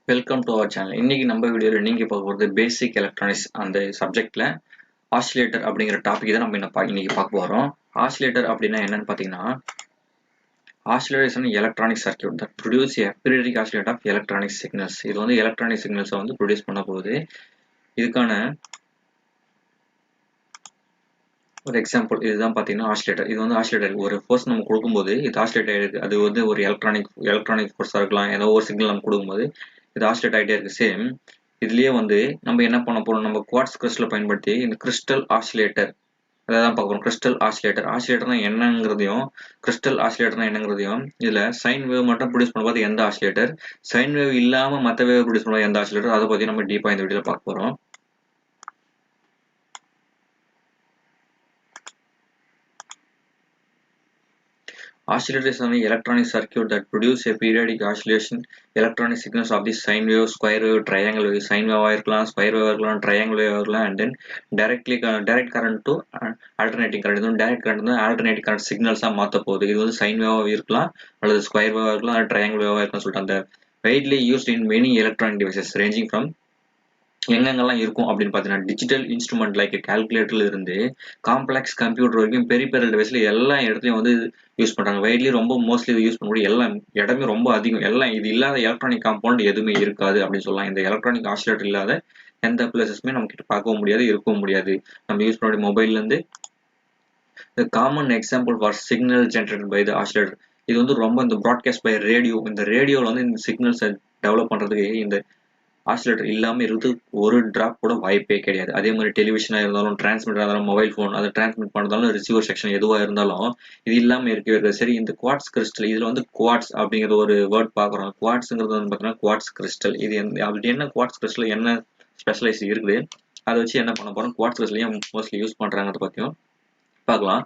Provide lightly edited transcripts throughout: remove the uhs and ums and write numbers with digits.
Welcome to our channel. இன்னைக்கு நம்ம வீடியோவில் நீங்கள் பார்க்க போகிறது பேசிக் எலக்ட்ரானிக்ஸ் அந்த சப்ஜெக்டில் ஆசிலேட்டர் அப்படிங்கிற டாபிக் தான் நம்ம இன்னைக்கு பார்க்க போகிறோம். ஆசிலேட்டர் அப்படின்னா என்னன்னு பார்த்தீங்கன்னா, oscillator is an electronic circuit that produce a periodic oscillate of electronic signals. இது வந்து எலக்ட்ரானிக் சிக்னல்ஸை வந்து ப்ரொடியூஸ் பண்ண போகுது. இதுக்கான ஒரு எக்ஸாம்பிள் இதுதான் பார்த்தீங்கன்னா ஆசிலேட்டர். இது வந்து ஆசிலேட்டர் ஒரு ஃபோர்ஸ் நம்ம கொடுக்கும்போது இது ஆசிலேட் ஆகிருக்கு. அது வந்து ஒரு எலக்ட்ரானிக் ஃபோர்ஸாக இருக்கலாம். ஏதோ ஒரு சிக்னல் நம்ம கொடுக்கும்போது இது ஆசிலேட் ஆகிட்டே இருக்கு. சேம் இதுலயே வந்து நம்ம என்ன பண்ண போறோம், நம்ம குவார்ட்ஸ் கிறிஸ்டலை பயன்படுத்தி இந்த கிறிஸ்டல் ஆசிலேட்டர் அதான் பார்க்குறோம். கிறிஸ்டல் ஆசிலேட்டர்னா என்னங்கிறதையும் கிறிஸ்டல் ஆசிலேட்டர்னா என்னங்கிறதையும் இதுல சைன் வேவ் மட்டும் ப்ரொடியூஸ் பண்ணும்போது எந்த ஆசிலேட்டர், சைன் வேவ் இல்லாம மற்ற வேவ் ப்ரொடியூஸ் பண்ணும்போது எந்த ஆசிலேட்டர், அதை பத்தி நம்ம டீப்பா இந்த வீடியோல பார்க்க போறோம். Oscillator is an electronic circuit that produces a periodic oscillation electronic signals of the sine wave, square wave, triangle wave. Sine wave இருக்கலாம், square wave இருக்கலாம், triangle wave இருக்கலாம், and then direct current to alternating current. இது direct current வந்து alternating current signals மாத்த போகுது. இது வந்து sine wave இருக்கலாம், அல்லது square wave இருக்கலாம், அல்லது triangle wave இருக்கலாம் சொல்லிட்டு அந்த widely used in many electronic devices ranging from எங்கெங்கெல்லாம் இருக்கும் அப்படின்னு பார்த்தீங்கன்னா, டிஜிட்டல் இன்ஸ்ட்ருமெண்ட் லைக் கால்குலேட்டர்ல இருந்து காம்ப்ளெக்ஸ் கம்ப்யூட்டர் வரைக்கும் பெரிய டிவைஸ்ல எல்லா இடத்துலையும் வந்து யூஸ் பண்றாங்க. வைட்லி ரொம்ப மோஸ்ட்லி இது யூஸ் பண்ணக்கூடிய எல்லாம் இடமே ரொம்ப அதிகம். எல்லாம் இது இல்லாத எலக்ட்ரானிக் காம்பவுண்ட் எதுவுமே இருக்காது அப்படின்னு சொல்லலாம். இந்த எலக்ட்ரானிக் ஆசிலேட்டர் இல்லாத எந்த பிளேசஸுமே நம்ம கிட்ட பார்க்கவும் முடியாது, இருக்கவும் முடியாது. நம்ம யூஸ் பண்ணக்கூடிய மொபைல்ல இருந்து common example for signal generated by the oscillator. இது வந்து ரொம்ப இந்த ப்ராட்காஸ்ட் பை ரேடியோ, இந்த ரேடியோவில் வந்து இந்த சிக்னல்ஸை டெவலப் பண்றதுக்கு இந்த ஆசிலேட்டர் இல்லாமல் இருந்து ஒரு டிராப் கூட வாய்ப்பே கிடையாது. அதே மாதிரி டெலிவிஷனாக இருந்தாலும், டிரான்ஸ்மிட்டராக இருந்தாலும், மொபைல் ஃபோன் அதை டிரான்ஸ்மிட் பண்ணதாலும், ரிசீவர் செக்ஷன் எதுவாக இருந்தாலும் இது இல்லாமல் இருக்கவே இருக்காது. சரி, இந்த குவார்ட்ஸ் கிறிஸ்டல், இதில் வந்து குவார்ட்ஸ் அப்படிங்கிற ஒரு வேர்ட் பார்க்குறோம். குவார்ட்ஸுங்கிறது வந்து பார்த்தீங்கன்னா குவார்ட்ஸ் கிறிஸ்டல். இது அப்படி என்ன குவார்ட்ஸ் கிறிஸ்டல் என்ன ஸ்பெஷலைஸ் இருக்குது, அதை வச்சு என்ன பண்ண போகிறோம், குவார்ட்ஸ் கிறிஸ்டலையும் மோஸ்ட்லி யூஸ் பண்ணுறாங்கிறத பற்றியும் பார்க்கலாம்.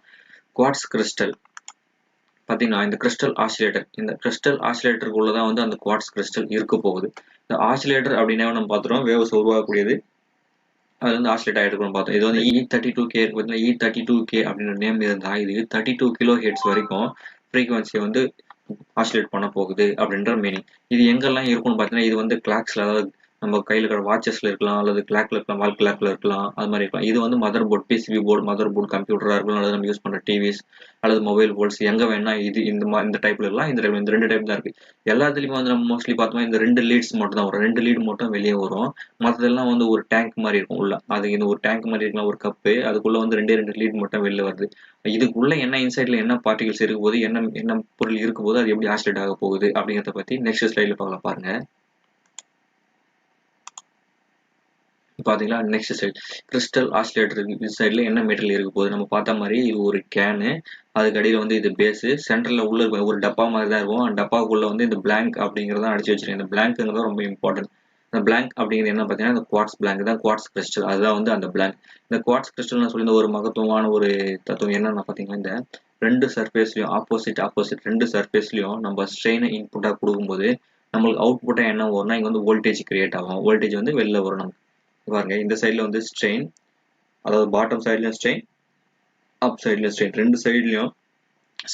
குவார்ட்ஸ் கிறிஸ்டல் பார்த்தீங்கன்னா இந்த கிறிஸ்டல் ஆசிலேட்டர், இந்த கிறிஸ்டல் ஆசிலேட்டருக்குள்ளதான் வந்து அந்த குவார்ட்ஸ் கிறிஸ்டல் இருக்க போகுது. இந்த ஆசிலேட்டர் அப்படின்னா நம்ம பார்த்துறோம் வேவ்ஸ் உருவாக்கக்கூடியது, அது வந்து ஆசிலேட் ஆகிட்டு இருக்கணும் பார்த்தோம். இது வந்து E32K பார்த்தீங்கன்னா E32K அப்படின்ற நேம் இருந்தா இது 32 கிலோ ஹெர்ட்ஸ் வரைக்கும் ஃப்ரீக்வன்சியை வந்து ஆசிலேட் பண்ண போகுது அப்படின்ற மீனிங். இது எங்கெல்லாம் இருக்கும்னு பார்த்தீங்கன்னா, இது வந்து கிளாக்ஸ்ல, அதாவது நம்ம கையில் இருக்கிற வாட்சஸ்ல இருக்கலாம், அல்லது கிளாக்ல இருக்கலாம், வால் கிளாக்ல இருக்கலாம், அது மாதிரி இருக்கலாம். இது வந்து mother board, PCB board, mother board கம்ப்யூட்டரா இருக்கலாம், அல்லது நம்ம யூஸ் பண்ற டிவிஸ் அல்லது மொபைல் போர்ட்ஸ் எங்க வேணா இது இந்த டைப்ல இருக்கலாம். இந்த ரெண்டு டைப் தான் இருக்கு. எல்லாத்துலயுமே வந்து நம்ம மோஸ்ட்லி பார்த்தோம்னா இந்த ரெண்டு லீட்ஸ் மட்டும் தான் வரும், ரெண்டு லீடு மட்டும் வெளியே வரும். மற்றதெல்லாம் வந்து ஒரு டேங்க் மாதிரி இருக்கும் உள்ள. அது இந்த ஒரு டேங்க் மாதிரி இருக்கலாம், ஒரு கப்பு, அதுக்குள்ள வந்து ரெண்டு லீட் மட்டும் வெளில வருது. இதுக்குள்ள என்ன இன்சைட்ல என்ன பார்ட்டிகல்ஸ் இருக்க போது, என்ன பொருள் இருக்க போது, அது எப்படி ஆசிலேட் ஆக போகுது அப்படிங்கிறத பத்தி நெக்ஸ்ட் ஸ்லைட்ல பார்க்கலாம். பாருங்க பாத்தீங்களா, நெக்ஸ்ட் சைட் கிறிஸ்டல் ஆசிலேட்டர் சைட்ல என்ன மெட்டீரியல் இருக்க போகுது. நம்ம பார்த்த மாதிரி இது ஒரு கேனு, அதுக்கு அடியில் வந்து இது பேஸ், சென்டர்ல உள்ள ஒரு டப்பா மாதிரி தான் இருக்கும். அந்த டப்பாக்குள்ள வந்து இந்த பிளாங்க் அப்படிங்கிறத அடிச்சு வச்சிருக்கேன். இந்த பிளாங்க்ங்கிறது ரொம்ப இம்பார்ட்டன்ட். இந்த பிளாங்க் அப்படிங்கிறது என்ன பார்த்தீங்கன்னா, இந்த குவார்ட்ஸ் பிளாங்க் தான், குவார்ட்ஸ் கிறிஸ்டல் அதுதான் வந்து அந்த பிளாங்க். இந்த குவார்ட்ஸ் கிறிஸ்டல் சொல்லி ஒரு மகத்துவமான ஒரு தத்துவம் என்னன்னா பார்த்தீங்கன்னா, இந்த ரெண்டு சர்ஃபேஸ்லயும் ஆப்போசிட் ரெண்டு சர்ஃபேஸ்லயும் நம்ம ஸ்ட்ரெயினை இன்புட்டா கொடுக்கும்போது நம்மளுக்கு அவுட்புட்டா என்ன வரும்னா, இங்க வந்து வோல்டேஜ் கிரியேட் ஆகும். வோல்டேஜ் வந்து வெளில வரும் நமக்கு. பாருங்க இந்த சைடுல வந்து ஸ்ட்ரெயின், அதாவது பாட்டம் சைடுலயும் ஸ்ட்ரெயின், அப் சைடுலயும் ஸ்ட்ரெயின், ரெண்டு சைடுலயும்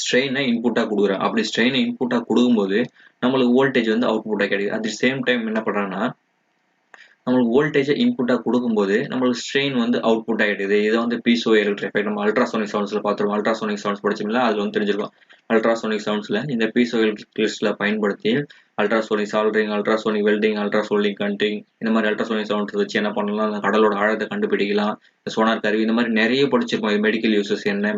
ஸ்ட்ரெயினை இன்புட்டா கொடுக்குறேன். அப்படி ஸ்ட்ரெயினை இன்புட்டா கொடுக்கும்போது நம்மளுக்கு வோல்டேஜ் வந்து அவுட்புட்டா கிடைக்குது. அட் தி சேம் டைம் என்ன பண்றாங்கன்னா, நம்மளுக்கு வோல்டேஜை இன்புட்டா கொடுக்கும்போது நம்மளுக்கு ஸ்ட்ரெயின் வந்து அவுட்புட் ஆகிடுது. இதை வந்து பீசோ எலக்ட்ரிக் எஃபெக்ட் நம்ம அல்ட்ராசோனிக் சவுண்ட்ஸ்ல பார்த்துருவோம். அல்ட்ராசோனிக் சவுண்ட்ஸ் படிச்சோம்ல, அதுல வந்து தெரிஞ்சிருக்கும். அல்ட்ராசோனிக் சவுண்ட்ஸ்ல இந்த பீசோ எலக்ட்ரிக் கிறிஸ்டலை பயன்படுத்தி ultrasonic soldering, ultrasonic welding, ultrasonic cutting, இந்த மாதிரி அல்ட்ராசோனிக் சவுண்ட்ஸ் வச்சு என்ன பண்ணலாம், அந்த கடலோட ஆழத்தை கண்டுபிடிக்கலாம். சோனார் கருவி, இந்த மாதிரி நிறைய படிச்சிருப்போம். மெடிக்கல் யூசஸ் என்ன,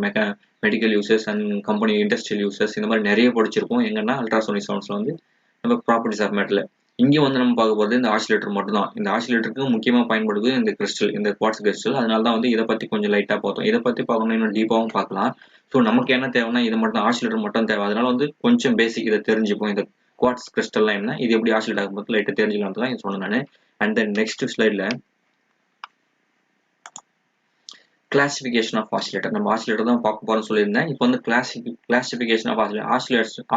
medical uses and company industrial uses, இந்த மாதிரி நிறைய படிச்சிருப்போம். எங்கன்னா அல்ட்ராசோனிக் சவுண்ட்ஸ்ல வந்து நம்ம ப்ராப்பர்ட்டிஸ் ஆஃப் மேட்டர்ல. இங்கே வந்து நம்ம பார்க்க போகிறது இந்த ஆசிலேட்டர் மட்டும் தான். இந்த ஆசிலேட்டருக்கு முக்கியமாக பயன்படுது இந்த கிறிஸ்டல், இந்த குவார்ட்ஸ் கிறிஸ்டல். அதனால தான் வந்து இதை பற்றி கொஞ்சம் லைட்டாக பார்த்தோம். இதை பற்றி பார்க்கணும் இன்னும் டீப்பாகவும் பார்க்கலாம். ஸோ நமக்கு என்ன தேவைன்னா இது மட்டும் ஆசிலேட்டர் மட்டும் தேவை. அதனால வந்து கொஞ்சம் பேசிக் இதை தெரிஞ்சுப்போம். இந்த குவார்ட்ஸ் கிறிஸ்டல்லாம் என்ன, இது எப்படி ஆசிலேட் ஆகும் போது லைட்டாக தெரிஞ்சுக்கலாம் தான் சொன்னேன் நான். அண்ட் தென் நெக்ஸ்ட் ஸ்லைடில் கிளாசிபிகேஷன் ஆஃப் ஆசிலேட்டர், நம்ம ஆசிலேட்டர் தான் பார்க்க போறோம்னு சொல்லியிருந்தேன். இப்போ வந்து கிளாசிபிகேஷன் ஆஃப்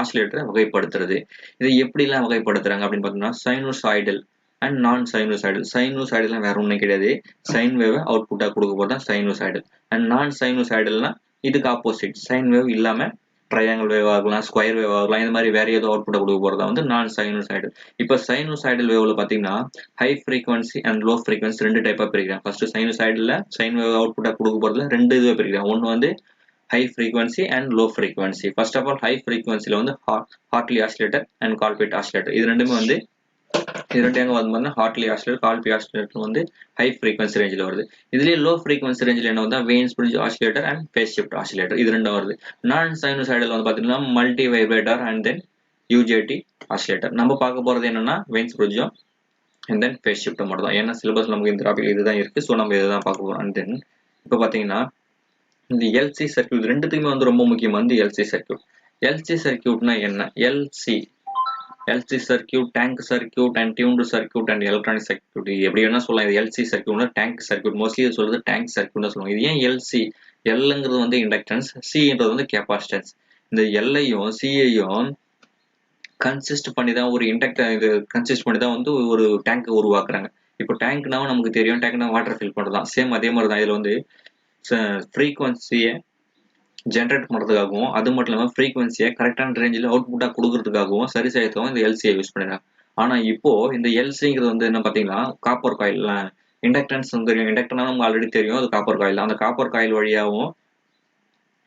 ஆசிலேட்டரை வகைப்படுத்துறது. இதை எப்படிலாம் வகைப்படுத்துறாங்க அப்படின்னு பார்த்தோம்னா, சைனூசாய்டல் அண்ட் நான் சைனூசாய்டல். சைனூசாய்டல் வேற ஒன்றும் கிடையாது, சைன் வேவ் அவுட்புட்டா கொடுக்க போது தான் சைனூசாய்டல். அண்ட் நான் சைனூசாய்டல்னா இதுக்கு ஆப்போசிட், சைன் வேவ் இல்லாம ட்ரையாங்கிள் வேவ் ஆகலாம், ஸ்கொயர் வேவ் ஆகலாம், இந்த மாதிரி வேற ஏதோ அவுட்புட்டை கொடுக்க போகிறதா வந்து நான் சைனூசாய்டல். இப்போ சைனூசாய்டல் வேவ்ல பார்த்தீங்கன்னா high frequency and low frequency ரெண்டு டைப்பாக பிரிக்கிறேன். ஃபர்ஸ்ட் சைனூசாய்டலில் சைன் வேவ் அவுட்புட்டை கொடுக்க போகிறதுல ரெண்டு இதுவாக பிரிக்கிறேன். ஒன்று வந்து high frequency and low frequency. First of all, high frequency ல வந்து Hartley oscillator and Colpite oscillator. இது ரெண்டுமே வந்து இது ரெண்டு எங்க வந்து Hartley oscillator, Colpite oscillator வந்து high frequency rangeல வருது. இதுலயே low frequency rangeல என்ன வந்து Wayne's bridge oscillator and phase shift oscillator. இது ரெண்டும் வருது. நான் sinusoidal வந்து பாத்தீங்கன்னா multi vibrator and then UJT oscillator. நம்ம பார்க்க போறது என்னன்னா Wayne's bridge and then phase shift மட்டும் தான். ஏன்னா சிலபஸ் நமக்கு இந்த டாபிக் இதுதான் இருக்கு. சோ நம்ம இதுதான் பார்க்க போறோம். And then இப்போ பாத்தீங்கன்னா இந்த LC சர்க்யூட் ரெண்டுத்துக்குமே வந்து ரொம்ப முக்கியம் வந்து LC சர்க்யூட். LC சர்க்யூட்னா என்ன? LC circuit, tank circuit and tuned circuit and electronic circuit எப்படி வேணா சொல்லலாம். இது LC சர்க்யூட்னா டேங்க் சர்க்யூட், மோஸ்ட்லி இது சொல்றது டேங்க் சர்க்யூட்னு சொல்லுவாங்க. இது ஏன் LC? Lங்கிறது வந்து இண்டக்டன்ஸ், Cன்றது வந்து கெபாசிட்டன்ஸ். இந்த Lஐயும் Cஐயும் கன்சிஸ்ட் பண்ணி தான் ஒரு இண்டக்டர் இது கன்சிஸ்ட் பண்ணி தான் வந்து ஒரு டேங்க் உருவாக்குறாங்க. இப்போ டேங்க்னா நமக்கு தெரியும், டேங்க்னா வாட்டர் ஃபில் பண்றதுதான். சேம் அதே மாதிரி தான் இதுல வந்து ஃப்ரீக்வன்சியை ஜென்ரேட் பண்ணுறதுக்காகவும் அது மட்டும் இல்லாமல் ஃப்ரீக்வன்சியை கரெக்டான ரேஞ்சில் அவுட்புட்டாக கொடுக்கறதுக்காகவும் சரி செய்யறதுக்கும் இந்த LCயை யூஸ் பண்ணிடுறாங்க. ஆனால் இப்போ இந்த LCங்கிறது வந்து என்ன பார்த்தீங்கன்னா காப்பர் காயில் இண்டக்டன்ஸ் வந்து இண்டக்டர்னா நமக்கு ஆல்ரெடி தெரியும், அது காப்பர் காயில். அந்த காப்பர் காயில் வழியாகவும்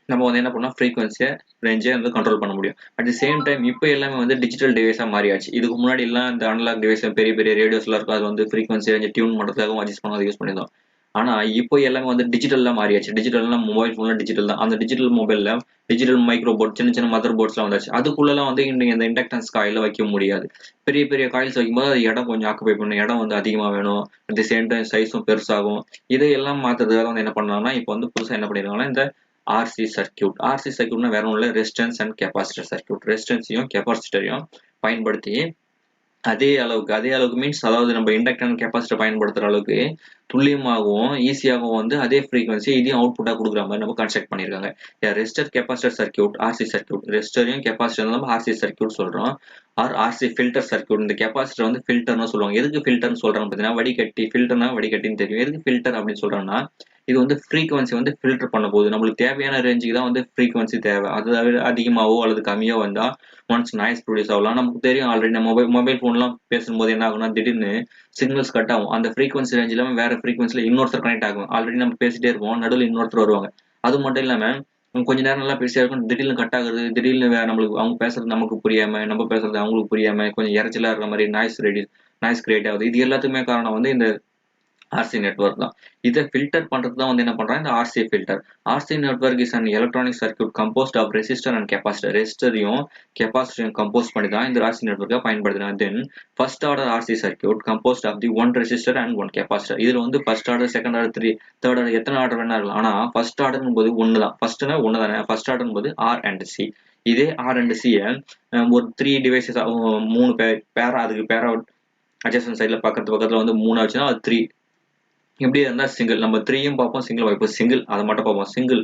நம்ம வந்து என்ன பண்ணோம் ஃப்ரீக்வன்சியை ரேஞ்சை வந்து கண்ட்ரோல் பண்ண முடியும். அட் தி சேம் டைம் இப்போ எல்லாமே வந்து டிஜிட்டல் டிவைஸாக மாறியாச்சு. இதுக்கு முன்னாடி எல்லாம் இந்த அனலாக் டிவைஸ் பெரிய பெரிய ரேடியோஸ்லாம் இருக்கும், அது வந்து ஃப்ரீக்வன்சி ரேஞ்சை டியூன் பண்ணுறதுக்காகவும் அட்ஜஸ்ட் பண்ண யூஸ் பண்ணியிருந்தோம். ஆனா இப்போ எல்லாமே வந்து டிஜிட்டல்ல மாறியாச்சு. டிஜிட்டல்னா மொபைல் போன்ல டிஜிட்டல் தான். அந்த டிஜிட்டல் மொபைல்ல டிஜிட்டல் மைக்ரோ போர்ட், சின்ன சின்ன மதர் போர்ட்ஸ்லாம் வந்தாச்சு. அதுக்குள்ளலாம் வந்து இந்த இண்டக்டன்ஸ் காயில வைக்க முடியாது. பெரிய பெரிய காயில்ஸ் வைக்கும்போது அது இடம் கொஞ்சம் ஆக்குபை பண்ணும், இடம் வந்து அதிகமா வேணும். அட் தி சேம் டைம் சைஸும் பெருசாகும். இதையெல்லாம் மாத்துறதுக்காக வந்து என்ன பண்ணலாம்னா இப்போ வந்து புதுசா என்ன பண்ணிருக்காங்கன்னா இந்த RC சர்க்யூட். RC சர்க்யூட்னா வேற ஒன்றும் இல்லை, ரெசிஸ்டன்ஸ் அண்ட் கெபாசிட்டர் சர்க்யூட். ரெசிஸ்டன்ஸையும் கெபாசிட்டரையும் பயன்படுத்தி அதே அளவுக்கு மீன்ஸ் அதாவது நம்ம இண்டக்டர் அண்ட் கெபாசிட்டர் பயன்படுத்துற அளவுக்கு துல்லியமாகவும் ஈஸியாகவும் வந்து அதே ஃப்ரீக்வன்சி இதையும் அவுட்புட்டாக கொடுக்குற மாதிரி நம்ம கன்ஸ்ட்ரக்ட் பண்ணியிருக்காங்க. Resistor capacitor circuit, RC circuit. ரெசிஸ்டரையும் கெபாசிட்டர் நம்ம RC சர்க்யூட் சொல்றோம். RC filter circuit. இந்த கெபாசிட்டர் வந்து ஃபில்டர்னு சொல்லுவாங்க. எதுக்கு ஃபில்டர்னு சொல்றாங்க பார்த்தீங்கன்னா வடிகட்டி, ஃபில்டர்னா வடிகட்டின்னு தெரியும். எதுக்கு ஃபில்டர் அப்படின்னு சொல்றாங்கன்னா இது வந்து ஃப்ரீக்வன்சி வந்து ஃபில்டர் பண்ண போகுது. நம்மளுக்கு தேவையான ரேஞ்சுக்கு தான் வந்து ஃப்ரீக்வன்சி தேவை. அது அதிகமாகவோ அல்லது கம்மியோ வந்தா ஒன்ஸ் நாய்ஸ் ப்ரொடியூஸ் ஆகலாம். நமக்கு தெரியும் ஆல்ரெடி நம்ம மொபைல் ஃபோன்லாம் பேசும்போது என்ன ஆகும்னா திடீர்னு சிக்னல்ஸ் கட் ஆகும். அந்த ஃப்ரீக்வன்சி ரேஞ்ச் இல்லாமல் வேற ஃப்ரீக்வன்சியில் இன்னொருத்தர் கனெக்ட் ஆகும். ஆல்ரெடி நம்ம பேசிட்டே இருப்போம், நடுவில் இன்னொருத்தர் வருவாங்க. அது மட்டும் இல்லாமல் கொஞ்ச நேரம் நல்லா பேசியா இருக்கும், திடீர்னு கட் ஆகுறது, திடீர்னு நம்மளுக்கு அவங்க பேசுறது நமக்கு புரியாம, நம்ம பேசுறது அவங்களுக்கு புரியாம கொஞ்சம் இறைச்சலா இருக்கிற மாதிரி நாய்ஸ் கிரியேட் ஆகுது. இது எல்லாத்துக்குமே காரணம் வந்து இந்த RC நெட்வொர்க் தான். இதை ஃபில்டர் பண்றது தான் வந்து என்ன பண்றாங்க இந்த RC filter. RC network is an electronic circuit composed of resistor and capacitor. ரெசிஸ்டரையும் கெபாசிட்டரையும் கம்போஸ் பண்ணி தான் இந்த RC நெட்வொர்க்கை பயன்படுத்துறாங்க. Then first order RC circuit composed of the one resistor and one capacitor. இதுல வந்து first order, second order, third order எத்தனை ஆர்டர் வேணா இருக்கலாம். ஆனா ஃபர்ஸ்ட் ஆர்டர் போது ஒன்று தான். ஃபர்ஸ்ட்னா ஒன்று தானே. ஃபர்ஸ்ட் ஆர்டர் போது R and C. இதே R and C ஒரு 3 டிவைசஸ் 3 பேரா, அதுக்கு பேரா அட்ஜஸ்டன்ட் சைட்ல பக்கத்துல வந்து 3 ஆச்சுன்னா அது 3. இப்படி இருந்தா சிங்கிள். நம்ம 3யும் பார்ப்போம், சிங்கிள் பார்ப்போம். சிங்கிள் அதை மட்டும் பார்ப்போம். Single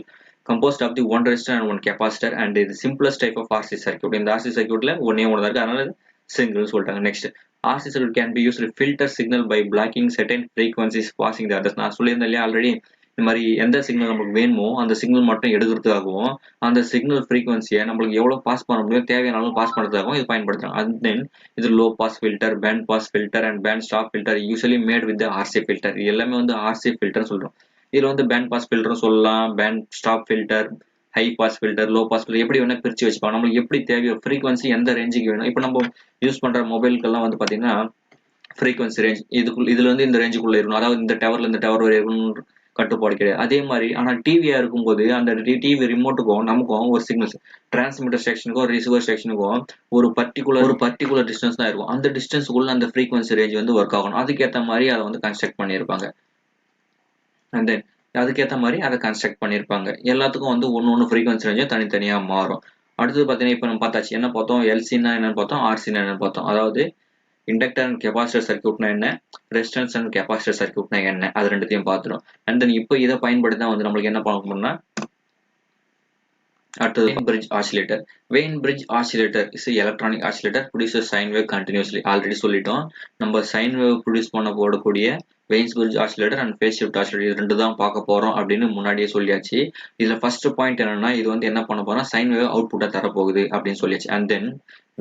composed of the one resistor and one capacitor and the simplest type of RC circuit. இந்த RC circuitல ஒண்ணே ஒன்று தான் இருக்கு, அதனால சிங்கிள் சொல்லிட்டாங்க. Next RC circuit can be used to filter signal by blocking certain frequencies passing the others. நான் சொல்லியிருந்தேன் இல்லையா ஆல்ரெடி, இந்த மாதிரி எந்த சிக்னல் நமக்கு வேணுமோ அந்த சிக்னல் மட்டும் எடுக்கிறதுக்காகவும் அந்த சிக்னல் ஃப்ரீக்வன்சியை நம்மளுக்கு எவ்வளோ பாஸ் பண்ண முடியும் தேவையான அளவு பாஸ் பண்ணுறதுக்காகவும் இது பயன்படுத்துறாங்க. அண்ட் தென் இது low pass filter, band pass filter and band stop filter usually made with RC filter. இது எல்லாமே வந்து RC ஃபில்டர் சொல்றோம். இதுல வந்து பேண்ட் பாஸ் ஃபில்டர் சொல்லலாம், band stop filter, high pass filter, low pass filter, எப்படி வேணா பிரிச்சு வச்சுப்பாங்க. நம்மளுக்கு எப்படி தேவையோ ஃப்ரீக்வன்சி எந்த ரேஞ்சுக்கு வேணும். இப்போ நம்ம யூஸ் பண்ற மொபைலுக்கெல்லாம் வந்து பாத்தீங்கன்னா ஃப்ரீக்வன்சி ரேஞ்ச் இதுல வந்து இந்த ரேஞ்சுக்குள்ள இருக்கணும், அதாவது இந்த டவர்ல இந்த டவர் வரை இருக்கணும் கட்டுப்பாடு கிடையாது. அதே மாதிரி ஆனா டிவியா இருக்கும்போது அந்த டிவி ரிமோட்டுக்கும் நமக்கும் ஒரு சிக்னல்ஸ் டிரான்ஸ்மிட்டர் செக்ஷனுக்கும் ரிசீவர் செக்ஷனுக்கும் ஒரு பர்டிகுலர் டிஸ்டன்ஸ் தான் இருக்கும். அந்த டிஸ்டன்ஸுக்குள்ள அந்த ஃப்ரீக்வன்சி ரேஞ்ச் வந்து ஒர்க் ஆகணும். அதுக்கேற்ற மாதிரி அதை வந்து கன்ஸ்ட்ரக்ட் பண்ணியிருப்பாங்க. அண்ட் தென் அதுக்கேற்ற மாதிரி அதை கன்ஸ்ட்ரக்ட் பண்ணியிருப்பாங்க. எல்லாத்துக்கும் வந்து ஒன்று ஃப்ரீக்வன்சி ரேஞ்சும் தனித்தனியாக மாறும். அடுத்தது பார்த்தீங்கன்னா இப்போ நம்ம பார்த்தாச்சு, என்ன பார்த்தோம், எல்சின்னா என்னன்னு பார்த்தோம், ஆர்சின்னா என்னன்னு பார்த்தோம். அதாவது இண்டக்டர் அண்ட் கெபாசிட்டர் சர்க்யூட்னா என்ன, ரெசிஸ்டன்ஸ் அண்ட் கெபாசிட்டர் சர்க்யூட்னா என்ன, அது ரெண்டுத்தையும் பார்த்துடும். அண்ட் தென் இப்போ இதை பயன்படுத்தி தான் வந்து நம்மளுக்கு என்ன பார்க்கணும்னா அடுத்தது Wien bridge oscillator. Wien bridge oscillator is electronic oscillator producer sine wave continuously. Already சொல்லிட்டோம், நம்ம சைன் வேவ் ப்ரொடியூஸ் பண்ண போடக்கூடிய Wien's bridge oscillator and phase shift oscillator இது ரெண்டு தான் பார்க்க போறோம் அப்படின்னு முன்னாடியே சொல்லியாச்சு. இதுல ஃபர்ஸ்ட் பாயிண்ட் என்னன்னா இது வந்து என்ன பண்ண போறோம், சைன் வேவ் அவுட்புட்டா தரப்போகுது அப்படின்னு சொல்லியாச்சு. And then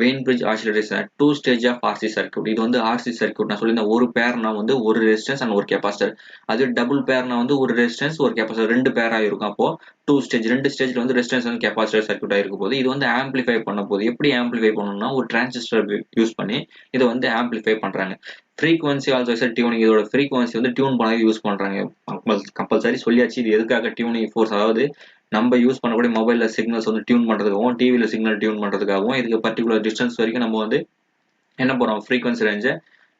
Wien bridge oscillator is two stage of RC circuit. இது வந்து ஆர்சி சர்க்யூட் நான் சொல்லியிருந்தேன். ஒரு பேர்னா வந்து ஒரு ரெசிஸ்டன்ஸ் அண்ட் ஒரு கெப்பாசிட்டர். அது டபுள் பேர்னா வந்து ஒரு ரெசிஸ்டன்ஸ் ஒரு கெப்பாசிட்டர் ரெண்டு பேரா இருக்கும். அப்போ டூ ஸ்டேஜ் ரெண்டு ஸ்டேஜ்ல வந்து ரெசிஸ்டன்ஸ் அண்ட் கெப்பாசிட்டர் சர்க்யூட் ஆயிருக்கும் போது இது வந்து ஆம்பிளிஃபை பண்ண போகுது. எப்படி ஆம்பிளிஃபை பண்ணணும்னா ஒரு டிரான்சிஸ்டர் யூஸ் பண்ணி இதை வந்து ஆம்பிளிஃபை பண்றாங்க. Frequency also is tuning. இதோட ஃப்ரீக்வன்சி வந்து டியூன் பண்ண யூஸ் பண்றாங்க. கம்பல்சரி சொல்லியாச்சு. இது எதுக்காக டியூனிங் ஃபோர்ஸ், அதாவது நம்ம யூஸ் பண்ணக்கூடிய மொபைல்ல சிக்னல்ஸ் வந்து டியூன் பண்றதுக்காகவும் டிவில சிக்னல் டியூன் பண்றதுக்காகவும் இதுக்கு பர்டிகுலர் டிஸ்டன்ஸ் வரைக்கும் நம்ம வந்து என்ன போறோம் ஃப்ரீக்வன்சி ரேஞ்சை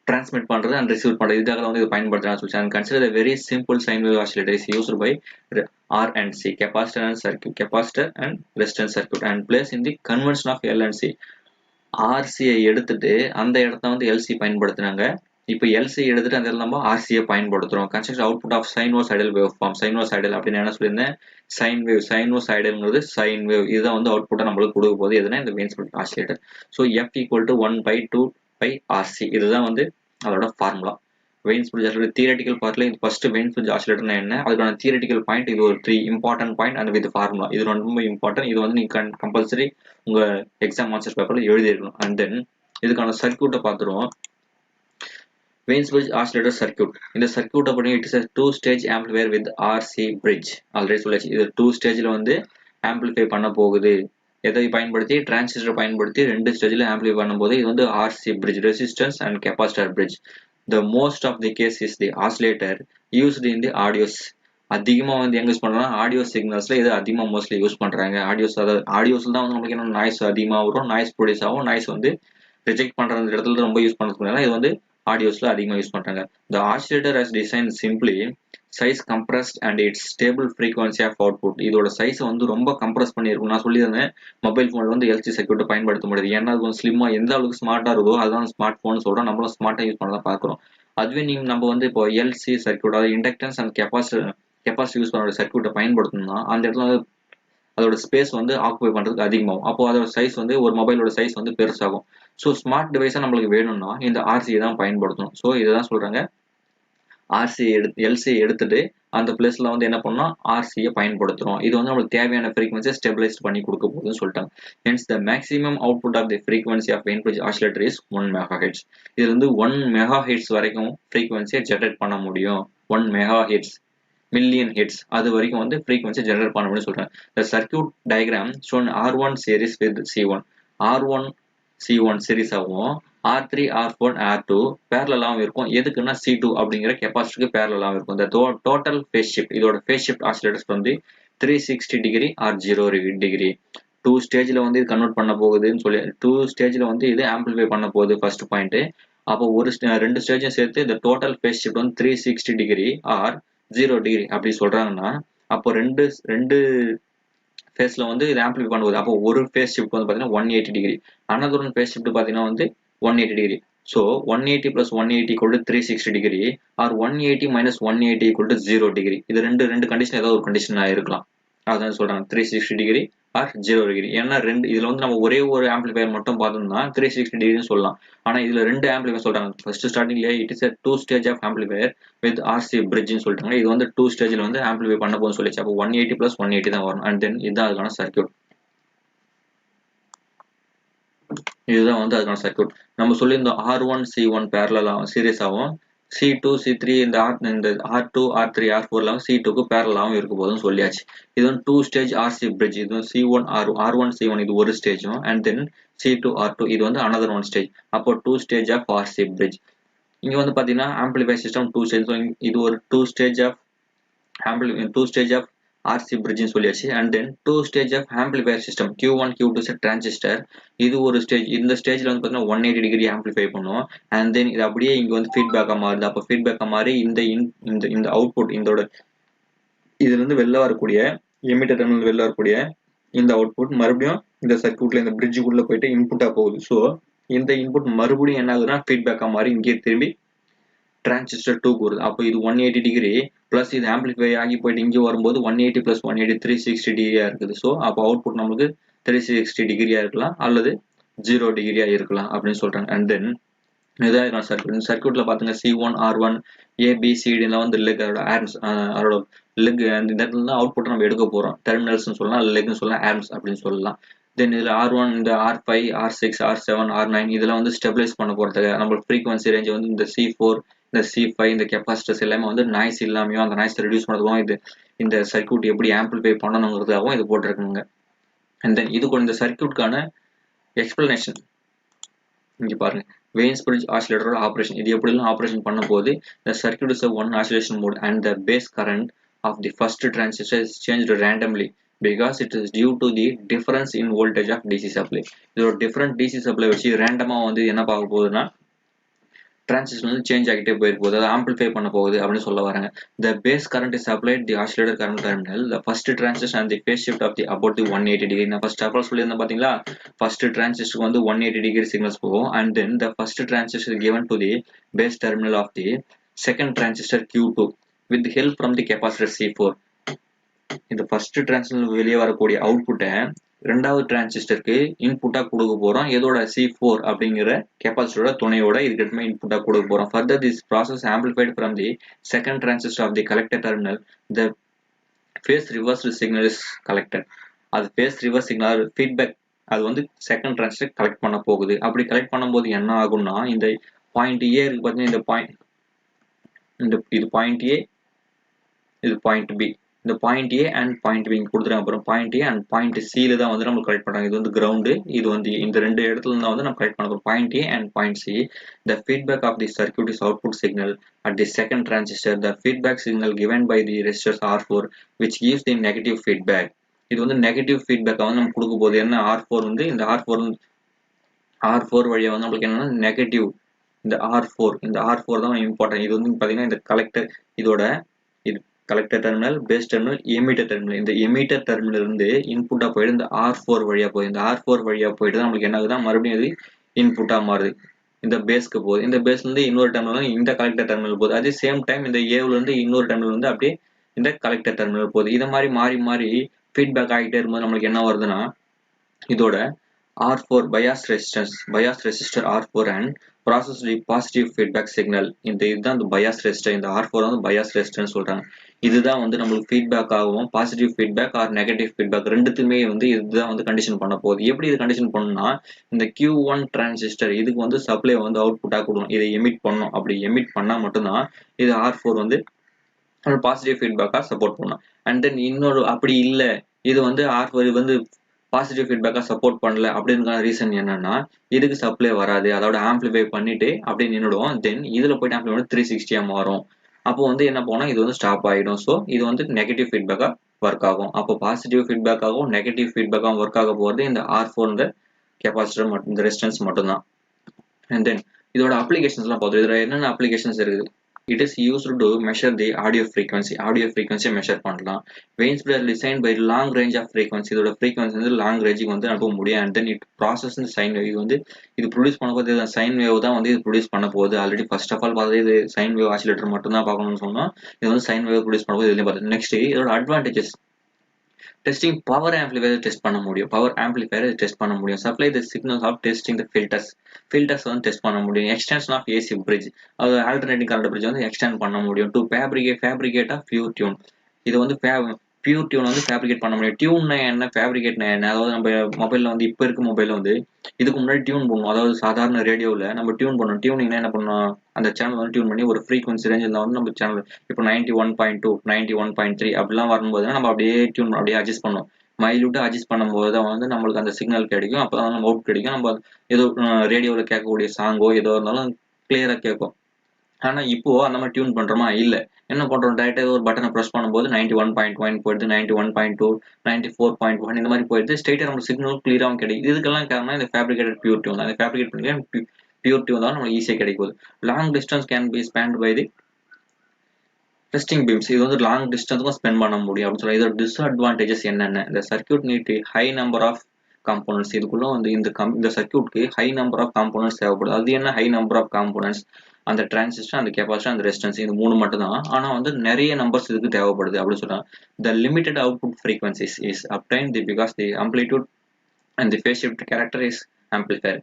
டிரான்ஸ்மிட் பண்றது அண்ட் ரிசீவ் பண்றது. இதுக்காக வந்து இது பயன்படுத்தலாம் சொல்லி. And consider a very simple sine wave oscillator is used by R and C, capacitor and circuit, capacitor and resistance circuit, and place in the convention of L and C. RC எடுத்துட்டு அந்த இடத்த வந்து LC பயன்படுத்தினாங்க. இப்போ LC எடுத்துட்டு அந்த இடத்துல நம்ம RC பயன்படுத்துறோம். Construct output of sinusoidal waveform. Sinusoidal அப்படின்னு என்ன சொல்லியிருந்தேன், சைன் வேவ். சைனோசைடல்ங்கிறது சைன் வேவ். இதுதான் வந்து அவுட்புட்டா நம்மளுக்கு கொடுக்க போகுது. எதுனா இந்த Wien's bridge oscillator. So F = 1/2πRC. இதுதான் வந்து அதோட formula. Wien's bridge oscillator theoretical பார்ட்ல இது ஃபர்ஸ்ட் வெயின்ஸ் பிரிட்ஜ் ஆசிலேட்டர்னா என்ன, அதுக்கான தியரட்டிக்கல் பாயிண்ட் இது ஒரு 3 important point and with formula. இது ரொம்ப இம்பார்ட்டன்ட். இது வந்து நீங்க கம்பல்சரி உங்க எக்ஸாம் ஆன்சர் பேப்பர்ல எழுதிருக்கணும். அண்ட் தென் இதுக்கான சர்க்யூட்டை பார்த்துருவோம். Wien's bridge oscillator circuit. இந்த சர்க்யூட்டை பண்ணி it is a two stage amplifier with RC bridge. ஆல்ரெடி சொல்லியாச்சு. இது 2 ஸ்டேஜ்ல வந்து ஆம்பிளிஃபை பண்ண போகுது. எதை பயன்படுத்தி, டிரான்சிஸ்டர் பயன்படுத்தி 2 ஸ்டேஜ்ல ஆம்பிளிஃபை பண்ணும்போது இது வந்து RC bridge, resistance and capacitor bridge. The most of the case is the oscillator used in the audios. அதிகமா வந்து எங்க யூஸ் பண்றாங்க, ஆடியோ சிக்னல்ஸ்ல இது அதிகமா மோஸ்ட்லி யூஸ் பண்றாங்க. அதாவது ஆடியோஸ்ல தான் வந்து நமக்கு என்ன நாய்ஸ் அதிகமா வரும், நாய்ஸ் ப்ரொடியூஸ் ஆகும். நாய்ஸ் வந்து ரிஜெக்ட் பண்ற இடத்துல ரொம்ப யூஸ் பண்றதுனால இது வந்து ஆடியோஸ்ல அதிகமா யூஸ் பண்றாங்க. The oscillator has designed simply size compressed and its stable frequency of output. இதோட சைஸ் வந்து ரொம்ப கம்ப்ரஸ் பண்ணியிருக்கும். நான் சொல்லியிருந்தேன் மொபைல் போன்ல வந்து எல்சி சர்க்யூட்டை பயன்படுத்த முடியாது. ஏன்னா அது கொஞ்சம் ஸ்லிம்மா எந்த அளவுக்கு ஸ்மார்ட்டா இருக்கோ அதுதான் ஸ்மார்ட் போன் சொல்றோம். நம்மளும் ஸ்மார்ட்டா யூஸ் பண்ண தான் பாக்குறோம். அதுவே நம்ம வந்து இப்போ எல்சி சர்க்யூட், அதாவது இண்டக்டன்ஸ் அண்ட் கெப்பாசிட்டி யூஸ் பண்ண சர்க்யூட்டை பயன்படுத்தணும்னா அந்த இடத்துல அதோட ஸ்பேஸ் வந்து ஆக்குபை பண்றதுக்கு அதிகமாகும். அப்போ அதோட சைஸ் வந்து ஒரு மொபைலோட சைஸ் வந்து பெருசாகும். ஸோ ஸ்மார்ட் டிவைஸா நம்மளுக்கு வேணும்னா இந்த ஆர்சியை தான் பயன்படுத்தணும். ஸோ இதுதான் சொல்றாங்க, ஆர்சி எல்சி எடுத்துட்டு அந்த பிளேஸ்ல வந்து என்ன பண்ணோம், ஆர்சியை பயன்படுத்துறோம். இது வந்து நம்மளுக்கு தேவையான ஃப்ரீக்வன்சியை ஸ்டெபிலைஸ் பண்ணி கொடுக்க போகுதுன்னு சொல்லிட்டாங்க. Hence the maximum output of the frequency of Wien bridge oscillator is 1 MHz. இது வந்து 1 MHz வரைக்கும் ஃப்ரீக்வன்சியை ஜெனரேட் பண்ண முடியும். 1 MHz மில்லியன் ஹிட்ஸ் அது வரைக்கும் வந்து ஃப்ரீக்வன்சி ஜெனரேட் பண்ண முடியும்னு சொல்றாங்க. The circuit diagram shown R1 series with C1. R1 C1 series ஆகும், R3 R4 R2 பேரலாவும் இருக்கும். எதுக்குன்னா C2 அப்படிங்கிற கெப்பாசிட்டிக்கு பேரலாவும் இருக்கும். இந்த டோட்டல் ஃபேஸ் ஷிஃப்ட், இதோட ஃபேஸ் ஷிஃப்ட் ஆசிலேட்டர்ஸ் வந்து 360 டிகிரி ஆர் 0 டிகிரி. 2 ஸ்டேஜ்ல வந்து இது கன்வெர்ட் பண்ண போகுதுன்னு சொல்லி 2 ஸ்டேஜ்ல வந்து இது ஆம்பிளிஃபை பண்ண போகுது ஃபர்ஸ்ட் பாயிண்ட். அப்போ ரெண்டு ஸ்டேஜும் சேர்த்து இந்த டோட்டல் ஃபேஸ் ஷிஃப்ட் வந்து 360 டிகிரி ஆர் 0 டிகிரி அப்படி சொல்றாங்கன்னா அப்போ ரெண்டு ஃபேஸ்ல வந்து இது ஆம்பிளிஃபை பண்ணுவது. அப்போ ஒரு ஃபேஸ் ஷிஃப்ட் வந்து பாத்தீங்கன்னா 180 degree, another one phase shift பாத்தீங்கன்னா வந்து 180 degree. So 180 + 180 = 360 degree or 180 - 180 = 0 degree. இது ரெண்டு கண்டிஷன் ஏதாவது ஒரு கண்டிஷனா இருக்கலாம். அதான் சொல்றாங்க 360 டிகிரி ஆர் 0 டிகிரி. ஏன்னா இதுல வந்து நம்ம ஒரே ஒரு ஆம்பிளிஃபையர் மட்டும் பார்த்தோம்னா 360 டிகிரின்னு சொல்லலாம். ஆனா இதுல ரெண்டு ஆம்பிளிஃபையர் சொல்றாங்க. ஃபர்ஸ்ட் ஸ்டார்டிங்ல it is a 2 stage of amplifier with RC பிரிட்ஜ்னு சொல்லிட்டாங்க. இது வந்து 2 ஸ்டேஜ்ல வந்து ஆம்பிளிஃபை பண்ண போகுதுன்னு சொல்லிச்சு. அப்போ 180 + 180 தான் வரும். அண்ட் தென் இதுதான் அதுக்கான சர்க்யூட். இதுதான் வந்து அதுக்கான சர்க்யூட். நம்ம சொல்லியிருந்தோம் R1 C1 பேரலா சீரிஸ் ஆகும், C2 C3 இந்த R2 R3 R4 எல்லாம் C2க்கு பேரலாவும் இருக்க போதுன்னு சொல்லியாச்சு. இது வந்து 2 ஸ்டேஜ் RC பிரிட்ஜ். இது C1 R1 C1 இது ஒரு ஸ்டேஜும் அண்ட் தென் C2 R2 இது வந்து another one ஸ்டேஜ். அப்போ 2 ஸ்டேஜ் ஆஃப் RC பிரிட்ஜ். இங்க வந்து பாத்தீங்கன்னா ஆம்பிளிஃபை சிஸ்டம் 2 ஸ்டேஜ். இது ஒரு 2 ஸ்டேஜ் ஆஃப் RC பிரிட்ஜ்னு சொல்லியாச்சு. And then 2 stage of amplifier system Q1 Q2 transistor. இது ஒரு ஸ்டேஜ். இந்த ஸ்டேஜ்ல வந்து பாத்தீங்கன்னா 180 டிகிரி ஆம்பிளிஃபை பண்ணும். அண்ட் தென் இது அப்படியே இங்க வந்து ஃபீட்பேக்கா மாறுது. அப்போ ஃபீட்பேக்கா மாறி இந்த அவுட்புட் இதுல இருந்து வெளில வரக்கூடிய எமிட்டர் டெர்மினல் வெளில வரக்கூடிய இந்த அவுட்புட் மறுபடியும் இந்த சர்க்யூட்ல இந்த பிரிட்ஜுக்குள்ள போயிட்டு இன்புட்டா போகுது. ஸோ இந்த இன்புட் மறுபடியும் என்ன ஆகுதுன்னா ஃபீட்பேக்கா மாறி இங்கே திரும்பி டிரான்சிஸ்டர் 2க்கு வருது. அப்போ இது 180 டிகிரி பிளஸ் இது ஆம்பிளிஃபை ஆகி போயிட்டு இங்கே வரும்போது 180 + 180 360 டிகிரியா இருக்குது. ஸோ அப்போ அவுட்புட் நமக்கு 360 டிகிரியா இருக்கலாம் அல்லது 0 டிகிரியா இருக்கலாம் அப்படின்னு சொல்றாங்க. அண்ட் தென் இதான் சர்க்யூட். இந்த சர்க்யூட்ல பாத்துங்க C1 R1 ABCD எல்லாம் வந்து லெக் ஆர்ம்ஸ் அதோட லெக் அந்த இடத்துல அவுட்புட் நம்ம எடுக்க போறோம். டெர்மினல்ஸ் சொல்லலாம், லெக்னு சொல்லலாம், ஆர்ம்ஸ் அப்படின்னு சொல்லலாம். தென் இதுல R1 இந்த R5 R6 R7 R9 இதெல்லாம் வந்து ஸ்டெபிலைஸ் பண்ண போறதுக்கு நம்ம ஃப்ரீக்வன்சி ரேஞ்ச் வந்து இந்த C4 இந்த C5 இந்த கெப்பாசிட்டர்ஸ் எல்லாமே வந்து நாய்ஸ் இல்லாமையும் அந்த நாய்ஸ் ரெடியூஸ் பண்ணதுக்கும் இது இந்த சர்க்யூட் எப்படி ஆம்பிளிஃபை பண்ணணுங்கிறதுக்காகவும் இது போட்டிருக்குங்க. அண்ட் தென் இதுக்கு இந்த சர்க்யூட்கான எக்ஸ்பிளனேஷன் இங்க பாருங்க. வெயின்ஸ் பிரிட்ஜ் ஆசிலேட்டரோட ஆபரேஷன் இது எப்படிலாம் ஆபரேஷன் பண்ண போது the circuit is a one oscillation mode and the base current of the first transistor is changed randomly because it is due to the difference in voltage of DC supply. இதோட different DC supply வச்சு ரேண்டமா வந்து என்ன பார்க்க போகுதுன்னா transistor வந்து change ஆகிட்டே போயிருக்கு போது அதை ஆம்பிளிஃபை பண்ண போகுது அப்படின்னு சொல்ல வராங்க. The base current is applied the oscillator current terminal. The first transistor and the phase shift of the about the 180 degree. நான் first அப்போ சொல்லியிருந்தேன் பாத்தீங்களா, first transistor வந்து 180 degree signals போகும் and then the first transistor is given to the base terminal of the second transistor Q2 with help from the capacitor C4. இந்த first transistor வெளியே வரக்கூடிய அவுட்புட்டை ரெண்டாவது டிரான்சிஸ்டருக்கு இன்புட்டா கொடுக்க போறோம். எதோட C4 அப்படிங்கிற கெப்பாசிட்டரோட துணையோட இதுக்கு இன்புட்டா கொடுக்க போறோம். Further this process amplified from the second transistor of the collector terminal. The phase reverse signal is collected. அது ஃபேஸ் ரிவர்ஸ் சிக்னல் ஃபீட்பேக் அது வந்து செகண்ட் டிரான்சிஸ்டர் கலெக்ட் பண்ண போகுது. அப்படி கலெக்ட் பண்ணும்போது என்ன ஆகும்னா இந்த பாயிண்ட் ஏ இருக்கு பார்த்தீங்கன்னா இந்த பாயிண்ட் இது பாயிண்ட் ஏ இது பாயிண்ட் பி. இந்த point A and point B கொடுத்துருக்காங்க. அப்புறம் பாயிண்ட் ஏ அண்ட் பாயிண்ட் சில தான் வந்து நம்ம கலெக்ட் பண்றாங்க. இது வந்து கிரவுண்டு, இது வந்து இந்த ரெண்டு இடத்துல தான் வந்து நம்ம கலெக்ட் பண்ண போறோம். Point A and point C. The feedback of the circuit is output signal at the second transistor. The feedback signal given by the resistors R4 which gives the negative feedback. இது வந்து negative feedback வந்து நம்ம கொடுக்க போகுது. என்ன R4 வந்து இந்த R4 வழியா வந்து நம்மளுக்கு என்னன்னா நெகட்டிவ் இந்த R4 தான் இம்பார்ட்டன்ட். இது வந்து பாத்தீங்கன்னா இந்த கலெக்டர் இதோட இது collector terminal, base terminal, emitter terminal. இந்த எமிட்டர் டெர்மினல் இருந்து இன்புட்டா போயிட்டு இந்த R4 வழியா போகுது. இந்த R4 வழியா போயிட்டு நம்மளுக்கு என்ன ஆகுதுன்னா மறுபடியும் இது இன்புட்டா மாறுது. இந்த பேஸ்க்கு போகுது. இந்த பேஸ்ல இருந்து இன்னொரு டெர்மினல் இந்த கலெக்டர் டெர்மினல் போகுது. அதே சேம் டைம் இந்த ஏவ்ல இருந்து இன்னொரு டெர்மினல் வந்து அப்படியே இந்த கலெக்டர் டெர்மினல் போகுது. இதை மாதிரி மாறி மாறி ஃபீட்பேக் ஆகிட்டே இருக்கும்போது நம்மளுக்கு என்ன வருதுன்னா இதோட R4 bias resistor R4 and process the positive feedback signal. இதுதான் இந்த bias resistor. இந்த R4 வந்து bias resistor சொல்றாங்க. இதுதான் வந்து நம்மளுக்கு ஃபீட்பேக் ஆகும். Positive feedback or negative feedback ரெண்டுத்துமே வந்து இதுதான் வந்து கண்டிஷன் பண்ண போகுது. எப்படி இது கண்டிஷன் பண்ணணும்னா இந்த Q1 டிரான்சிஸ்டர் இதுக்கு வந்து சப்ளை வந்து அவுட்புட்டா கொடுக்கணும். இதை எமிட் பண்ணணும். அப்படி எமிட் பண்ணா மட்டும்தான் இது R4 வந்து பாசிட்டிவ் ஃபீட்பேக்கா சப்போர்ட் பண்ணணும். அண்ட் தென் இன்னொரு அப்படி இல்லை இது வந்து R4 வந்து பாசிட்டிவ் ஃபீட்பேக்கா சப்போர்ட் பண்ணல அப்படின்ற ரீசன் என்னன்னா இதுக்கு சப்ளை வராது. அதோட ஆம்பிளிஃபை பண்ணிட்டு அப்படியே நின்றுடும். தென் இதுல போயிட்டு ஆம்பிளிஃபை பண்ணி 360 மாறும். அப்போ வந்து என்ன போனா இது வந்து ஸ்டாப் ஆயிடும். ஸோ இது வந்து நெகட்டிவ் ஃபீட்பேக்கா ஒர்க் ஆகும். அப்போ பாசிட்டிவ் ஃபீட்பேக்காகவும் நெகட்டிவ் ஃபீட்பேக்காகவும் ஒர்க் ஆக போகிறது இந்த R4 இந்த கெப்பாசிட்டர் மட்டும் இந்த ரெசிஸ்டன்ஸ் மட்டும்தான். அண்ட் தென் இதோட அப்ளிகேஷன்ஸ்லாம் பார்த்தோம். இதில் என்னென்ன அப்ளிகேஷன்ஸ் இருக்குது? It is used to measure the audio frequency. measure பண்ணலாம். Veins are designed by long range of frequency. இதோட frequency வந்து long range வந்து அனுப்ப முடியும். And then it process the sine wave. இது வந்து இது ப்ரொடியூஸ் பண்ண போது சைன் வேவ் தான் வந்து இது ப்ரொடியூஸ் பண்ண போகுது. ஆல்ரெடி ஃபர்ஸ்ட் ஆஃப் ஆல் பார்த்தது இது சைன் வேவ் ஆசிலேட்டர் மட்டும் தான் பார்க்கணும்னு சொன்னோம். இது வந்து சைன் வேவ் ப்ரொடியூஸ் பண்ண போது இதுலேயும் பார்த்து நெக்ஸ்ட் இதோட advantages testing power amplifier test பண்ண முடியும். Supply the signals of testing the filters வந்து டெஸ்ட் பண்ண முடியும். எக்ஸ்டென்ஷன் ஆஃப் ஏசி பிரிட்ஜ் அது ஆல்டர்னேட்டிங் கரண்ட் பிரிட்ஜ் வந்து எக்ஸ்டெண்ட் பண்ண முடியும். To fabricate of pure tune இது வந்து பியூர் டியூன் வந்து ஃபேப்ரிகேட் பண்ண முடியும். டியூன்னா என்ன, ஃபேப்ரிகேட்னா என்ன? அதாவது நம்ம மொபைலில் வந்து இப்போ இருக்க மொபைலில் வந்து இதுக்கு முன்னாடி டியூன் பண்ணுவோம். அதாவது சாதாரண ரேடியோவில் நம்ம டியூன் பண்ணோம். டியூனிங்னா என்ன பண்ணோம், அந்த சேனல் வந்து டியூன் பண்ணி ஒரு ஃப்ரீக்வன்சி ரேஞ்ச் இருந்தால் வந்து நம்ம சேனல் இப்போ 91.2 91.3 அப்படிலாம் வரும்போது நம்ம அப்படியே டியூன் அப்படியே அட்ஜஸ்ட் பண்ணோம். மைல்யூட்டாக அட்ஜஸ்ட் பண்ணும்போது தான் வந்து நம்மளுக்கு அந்த சிக்னல் கிடைக்கும். அப்போ தான் நம்ம அவுட் கிடைக்கும். நம்ம ஏதோ ரேடியோவில் கேட்கக்கூடிய சாங்கோ ஏதோ இருந்தாலும் கிளியராக கேட்கும். ஆனால் இப்போ அந்த மாதிரி டியூன் பண்ணுறோமா? இல்லை. என்ன பண்ணுறோம், டேரெக்டாக ஏதோ ஒரு பட்டனை ப்ரெஸ் பண்ணும்போது 91.1 போயிடுது, 91.2 94.1 இந்த மாதிரி போயிடுது. ஸ்ட்ரெயிட்டாக நம்ம சிக்னல் கிளியராகவும் கிடைக்கும். இதுக்கெல்லாம் காரணம் இந்த ஃபேப்ரிகேட்டட் பியூர் டியூன். அந்த ஃபேப்ரிகேட் பண்ணி பியூர் டியூன் தான் நம்மளுக்கு ஈஸியாக கிடைக்குது. Long distance can be spanned by the testing beams. இது வந்து லாங் டிஸ்டன்ஸுக்கும் ஸ்பெண்ட் பண்ண முடியும் அப்படின்னு சொல்லி. இதோட டிஸ்அட்வான்டேஜஸ் என்னென்ன? இந்த circuit need high number of components. இதுக்குள்ள வந்து இந்த சர்க்யூட்க்கு ஹை நம்பர் ஆஃப் காம்போனன்ட்ஸ் தேவைப்படுது. அது என்ன ஹை நம்பர் ஆஃப் காம்போனன்ட்ஸ்? அந்த டிரான்சிஸ்டர், அந்த கெப்பாசிட்டர், அந்த ரெசிஸ்டன்ஸ், இது மூணு மட்டும் தான். ஆனால் வந்து நிறைய நம்பர்ஸ் இதுக்கு தேவைப்படுது அப்படின்னு சொல்றாங்க. The limited output frequencies is obtained because the amplitude and the phase shift character is amplifier.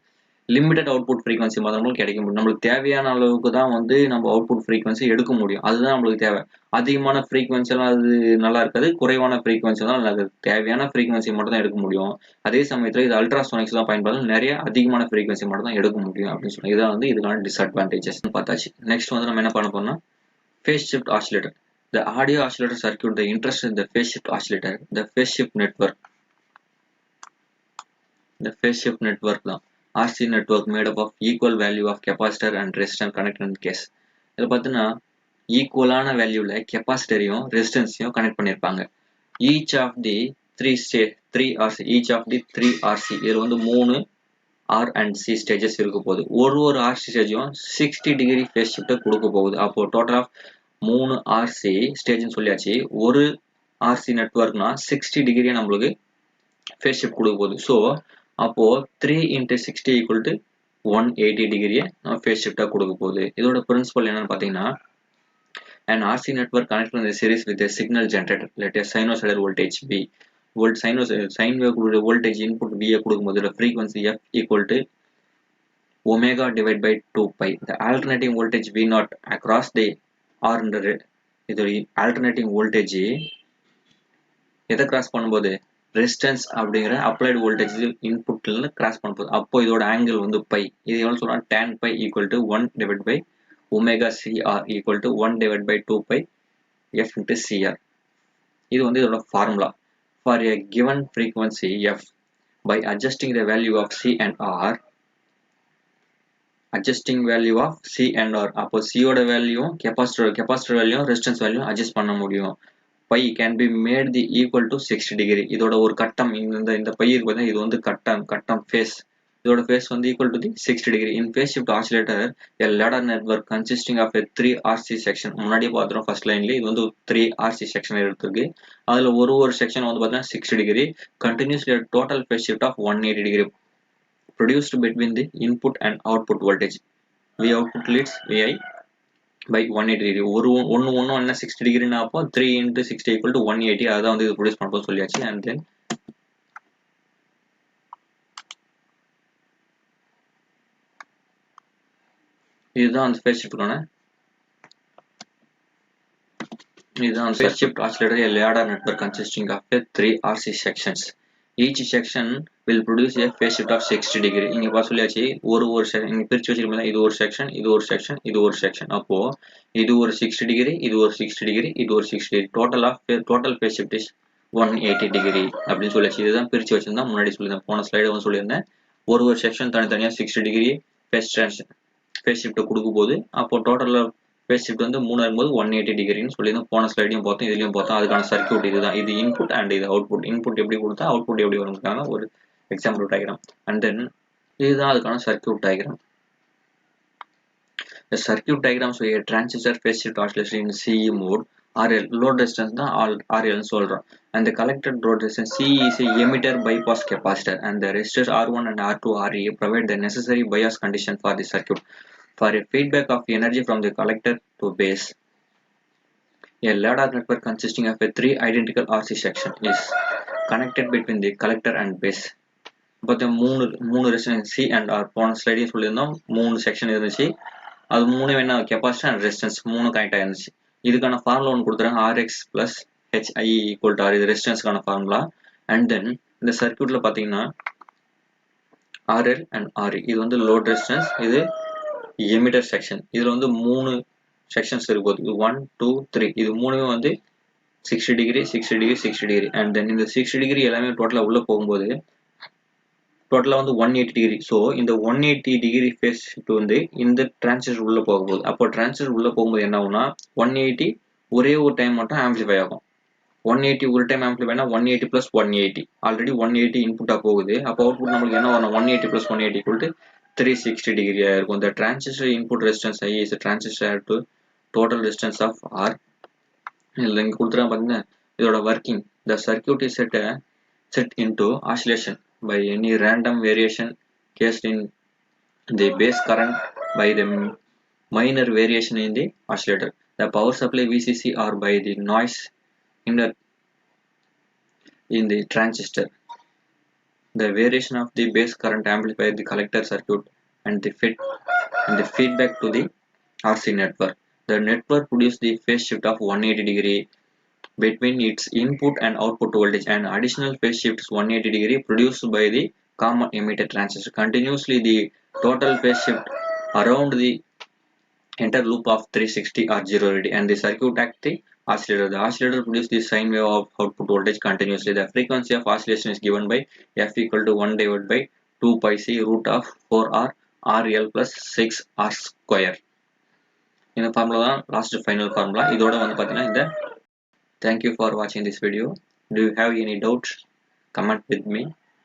Limited output frequency மாதிரி கிடைக்க முடியும். நம்மளுக்கு தேவையான அளவுக்கு தான் வந்து நம்ம அவுட்புட் ஃப்ரீக்வன்சி எடுக்க முடியும். அதுதான் நம்மளுக்கு தேவை. அதிகமான ஃப்ரீக்வன்சி எல்லாம் அது நல்லா இருக்காது, குறைவான ஃப்ரீக்வன்சி தான் நல்லா இருக்காது. தேவையான ஃப்ரீக்வன்சி மட்டும் தான் எடுக்க முடியும். அதே சமயத்தில் இது அல்ட்ராசோனிக்ஸ் தான் பயன்படுத்தும், நிறைய அதிகமான ஃப்ரீக்வன்சி மட்டும் தான் எடுக்க முடியும் அப்படின்னு சொல்லி இதான் வந்து இதுக்கான டிஸ்அட்வான்டேஜஸ் பார்த்தாச்சு. நெக்ஸ்ட் வந்து நம்ம என்ன பண்ண போறோம்னா phase shift oscillator. The audio oscillator circuit, the interest in the phase shift oscillator, the phase shift network. The phase shift network தான் RC network made up of equal value of capacitor and resistor connected in case. இதில் பார்த்தீங்கன்னா ஈக்குவலான வேல்யூல கெப்பாசிட்டரையும் ரெசிஸ்டன்ஸையும் connect பண்ணியிருப்பாங்க. each of the three RC, each of the 3 RC, இதில் வந்து 3 R and C stages இருக்க போகுது. ஒரு RC ஸ்டேஜும் 60 டிகிரி ஃபேஸ் ஷிஃப்ட்டை கொடுக்க போகுது. அப்போ டோட்டல் ஆஃப் 3 RC ஸ்டேஜ்னு சொல்லியாச்சு. ஒரு RC நெட்வொர்க்னா 60 டிகிரியை நம்மளுக்கு ஃபேஸ் ஷிஃப்ட் கொடுக்க போகுது. ஸோ அப்போ 3 × 60 = 180 டிகிரியை நம்ம ஃபேஸ் ஷிஃப்டாக கொடுக்க போகுது. இதோட பிரின்சிபல் என்னன்னு பார்த்தீங்கன்னா, an RC network connected in a series with a signal generator, let a sinusoidal voltage V. Sine wave voltage input V கொடுக்கும்போது frequency F = omega divided by 2pi. The alternating voltage V0 across the R இது alternating voltage எதை cross பண்ணும்போது resistance அப்படிங்கிற applied voltage இன்புட்ல cross பண்ணும்போது அப்போ இதோட angle வந்து by. இது எவ்வளவு சொல்றோம், tan pi = 1/omega CR = 1/2pi F × CR. இது வந்து இதோட formula. For a given frequency F, by adjusting the value of C and R, அப்போ C ஓட value capacitor value resistance value adjust பண்ண முடியும். pi can be made the equal to 60 degree. இதோட ஒரு கட்டம் இந்த பை இருக்கு பார்த்தா இது வந்து கட்டம் ஃபேஸ். இதோட ஃபேஸ் வந்து equal to the 60 degree. In phase shift oscillator, a ladder network consisting of a 3 RC section. முன்னாடியே பார்த்துறோம் ஃபர்ஸ்ட் லைன்ல இது வந்து 3 RC செக்ஷன் எடுத்துருக்கு. அதுல ஒரு செக்ஷன் வந்து பார்த்தீங்கன்னா 60 degree continuously a total phase shift of 180 degree produced between the input and output voltage. V output leads VI by 180 degree. ஒன்று என்ன 60 டிகிரினா அப்போ 3 × 60 = 180. அதான் வந்து இது ப்ரொடியூஸ் பண்ண சொல்லியாச்சு. அண்ட் தென் இதுதான் அந்த face ஷிஃப்ட்கான phase shift oscillator, a ladder network consisting of 3 RC sections. Each section will produce a phase shift of 60 degree. இங்க பா சொல்லியாச்சு ஒரு செக்ஷன் இங்க பிரிச்சு வச்சிருக்கோம். இது ஒரு செக்ஷன், இது ஒரு செக்ஷன், இது ஒரு செக்ஷன். அப்போ இது ஒரு 60 டிகிரி, இது ஒரு 60 டிகிரி, இது ஒரு 60 degree. Total phase shift is 180 degree அப்படின்னு சொல்லியாச்சு. இதுதான் பிரிச்சு வச்சிருந்தா முன்னாடி சொல்லியிருந்தேன், போன ஸ்லைடு வந்து சொல்லியிருந்தேன். ஒரு செக்ஷன் தனித்தனியா 60 டிகிரி phase shift கொடுக்க போது அப்போ டோட்டல் phase shift வந்து 3 இருக்கும்போது 180 டிகிரின்னு சொல்லியிருந்தோம். போன ஸ்லைடையும் பார்த்தோம், இதுலயும் பார்த்தோம். அதுக்கான சர்க்யூட் இதுதான். இது இன்புட் அண்ட் இது அவுட்புட். இன்புட் எப்படி கொடுத்தா அவுட்புட் எப்படி வரும்க்கான ஒரு எக்ஸாம்பிள் டயக்ராம். அண்ட் தென் இதுதான் அதுக்கான circuit diagram. The circuit diagram show a transistor phase shift oscillation in CE mode. RL load resistance தான் RL சொல்றோம். And the collected load resistance CE is a emitter bypass capacitor, and the resistors R1 and R2 RE provide the necessary bias condition for the circuit. For a feedback of energy from the collector to base, a ladder network consisting of 3 identical RC sections is connected between the collector and base. இப்போ மூணு resistance C and R போன ஸ்லைடையும் சொல்லியிருந்தோம். 3 section இருந்துச்சு. அது 3 என்ன capacitor and resistance 3 connect ஆயிருந்துச்சு. இதுக்கான formula ஒன்று கொடுத்துறாங்க, RX + HI = R. இது ரெசிஸ்டன்ஸ்க்கான ஃபார்முலா. அண்ட் தென் இந்த சர்க்யூட்ல பார்த்தீங்கன்னா RL அண்ட் RE இது வந்து லோட் ரெசிஸ்டன்ஸ், இது எமிட்டர் செக்ஷன். இதுல வந்து 3 செக்ஷன்ஸ் இருக்கும். இது 1 2 3 இது மூணுமே வந்து 60 degree 60 degree 60 degree. And then இந்த 60 டிகிரி எல்லாமே டோட்டலா உள்ள போகும்போது டோட்டலா வந்து 180 டிகிரி. ஸோ இந்த 180 டிகிரி ஃபேஸ் ஷிஃப்ட் வந்து இந்த டிரான்சிஸ்டர் உள்ள போகும்போது அப்போ டிரான்சிஸ்டர் உள்ள போகும்போது என்ன ஆகும்னா 180 ஒரே ஒரு டைம் மட்டும் ஆம்பிளிஃபை ஆகும். 180 ஒரு டைம் ஆம்பிளிஃபைனா 180 + 180 ஆல்ரெடி 180 இன்புட்டா போகுது. அப்போ அவுட்புட் நம்மளுக்கு என்ன வரும், 180 + 180 = 360 டிகிரியா இருக்கும். The transistor input resistance I is a transistor to total resistance of R. இதுல இங்க கொடுத்துறாங்க பாத்தீங்கன்னா இதோட working. The circuit is set into oscillation by any random variation caused in the base current by the minor variation in the oscillator. The power supply VCC or by the noise in the transistor. The variation of the base current amplifies the collector circuit and the feedback to the RC network. The network produces the phase shift of 180 degree between its input and output voltage, and additional phase shifts 180 degree produced by the common emitter transistor. Continuously, the total phase shift around the enter loop of 360 or 0 and the circuit act the oscillator. The oscillator produces the sine wave of output voltage continuously. The frequency of oscillation is given by f equal to 1 divided by 2 pi c root of 4r rl plus 6 r square. இந்த formula தான் last final formula. இதோட வந்து பார்த்தீங்கன்னா இந்த thank you for watching this video. Do you have any doubts? Comment with me.